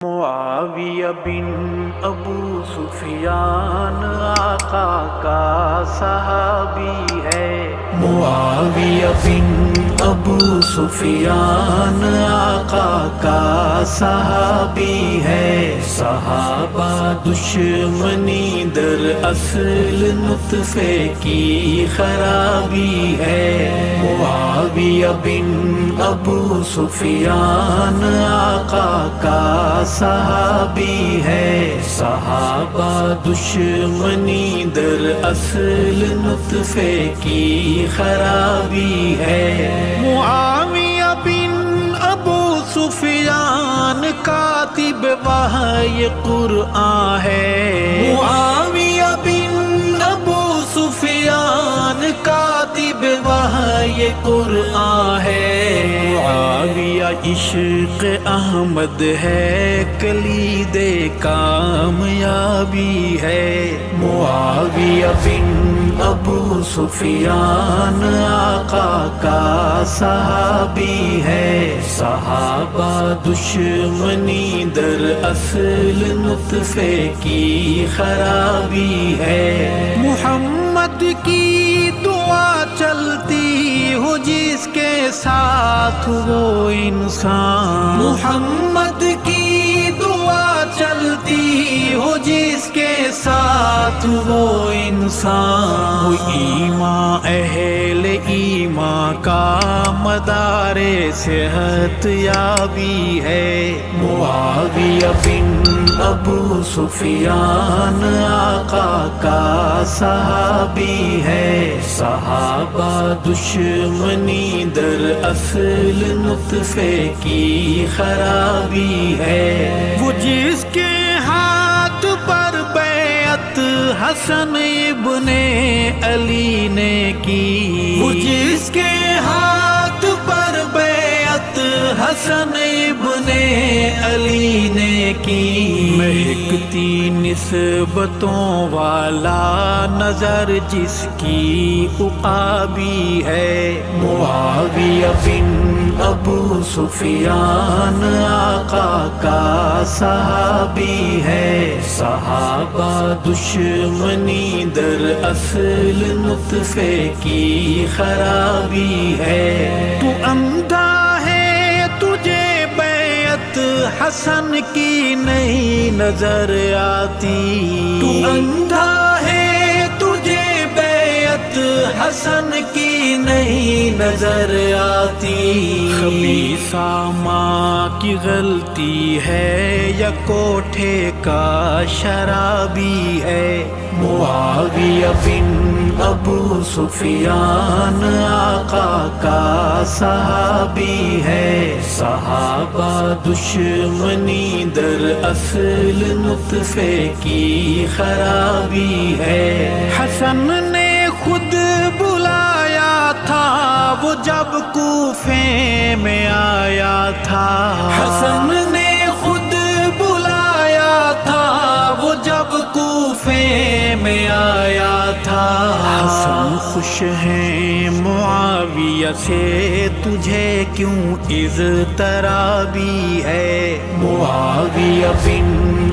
معاویہ بن ابو سفیان آقا کا صحابی ہے۔ معاویہ بن ابو سفیان آقا کا صحابی ہے۔ صحابہ دشمنی در اصل نطفے کی خرابی ہے۔ معاویہ بن ابو سفیان آقا کا صحابی ہے۔ صحابہ دشمنی در اصل نطفے کی خرابی ہے۔ معاویہ بن ابو سفیان کاتب وحی قرآن ہے۔ معاویہ بن ابو سفیان کاتب وحی قرآن ہے۔ معاویہ عشق احمد ہے، کلید کامیابی ہے۔ معاویہ بن ابو سفیان آقا کا صحابی ہے۔ صحابہ دشمنی در اصل نطفے کی خرابی ہے۔ محمد کی دعا چلتی ہو جس کے ساتھ وہ انسان، محمد کی دعا چلتی ہو جس کے ساتھ وہ انسان، وہ ایمان اہل ایمان کا مدار صحت یابی ہے۔ معاویہ بن ابو سفیان آقا کا صحابی ہے۔ صحابہ دشمنی در اصل نطفے کی خرابی ہے۔ وہ جس کے ہاتھ پر بیعت حسن ابن علی نے کی، وہ جس کے ہاتھ پر بیعت حسن ابن علی نے کی، مہکتی نسبتوں والا نظر جس کی عقابی ہے۔ معاویہ بن ابو سفیان آقا کا صحابی ہے۔ صحابہ دشمنی در اصل نطفے کی خرابی ہے۔ تو اندھا ہے تجھے بیعت حسن کی نہیں نظر آتی، تو اندھا ہے تجھے بیعت حسن کی نہیں نظر آتی۔ خبیثہ ماں کی غلطی ہے یا کوٹھے کا شرابی ہے۔ معاویہ بن ابو سفیان آقا کا صحابی ہے۔ صحابہ دشمنی در اصل نطفے کی خرابی ہے۔ حسن نے خود بلایا تھا وہ جب کوفے میں آیا تھا، حسن نے خود بلایا تھا وہ جب کوفے میں آیا تھا۔ حسن خوش ہیں معاویہ سے تجھے کیوں اضطرابی ہے۔ معاویہ بن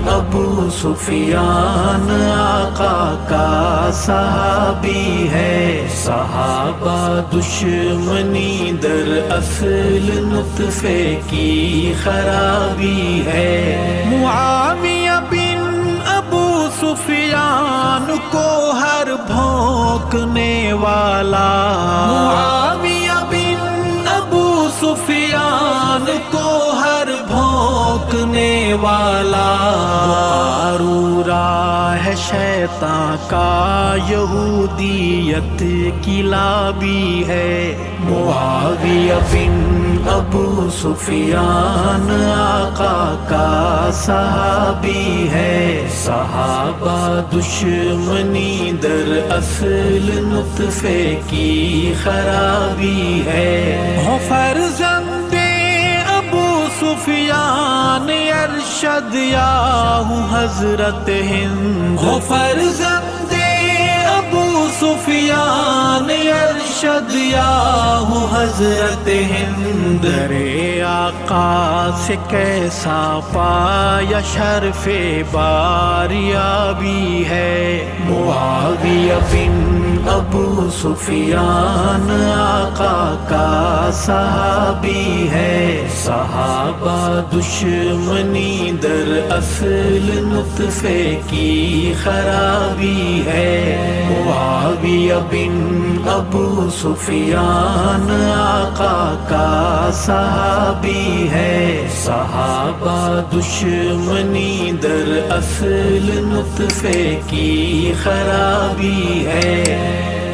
ابو سفیان آقا کا صحابی ہے۔ صحابہ دشمنی در اصل نطفے کی خرابی ہے۔ معاویہ بن ابو سفیان کو ہر بھونکنے والا، معاویہ بن ابو سفیان کو ہر بھونکنے والا، قارورہ ہے شیطان کا یہودیت کی لابی ہے۔ معاویہ بن ابو سفیان آقا کا صحابی ہے۔ صحابہ دشمنی در اصل نطفے کی خرابی ہے۔ ہو فرزند ابو سفیان ارشد یا ہوں حضرت ہند، ہو فرزند ابو سفیان ارشد یا ہو حضرت ہند، درے آقا سے کیسا پایا شرف باریابی ہے، معاویہ بن ابو سفیان آقا کا صحابی ہے، صحابہ دشمنی در اصل نطفے کی خرابی ہے، معاویہ بن ابو سفیان آقا کا صحابی ہے، صحابہ دشمنی در اصل نطفے کی خرابی ہے۔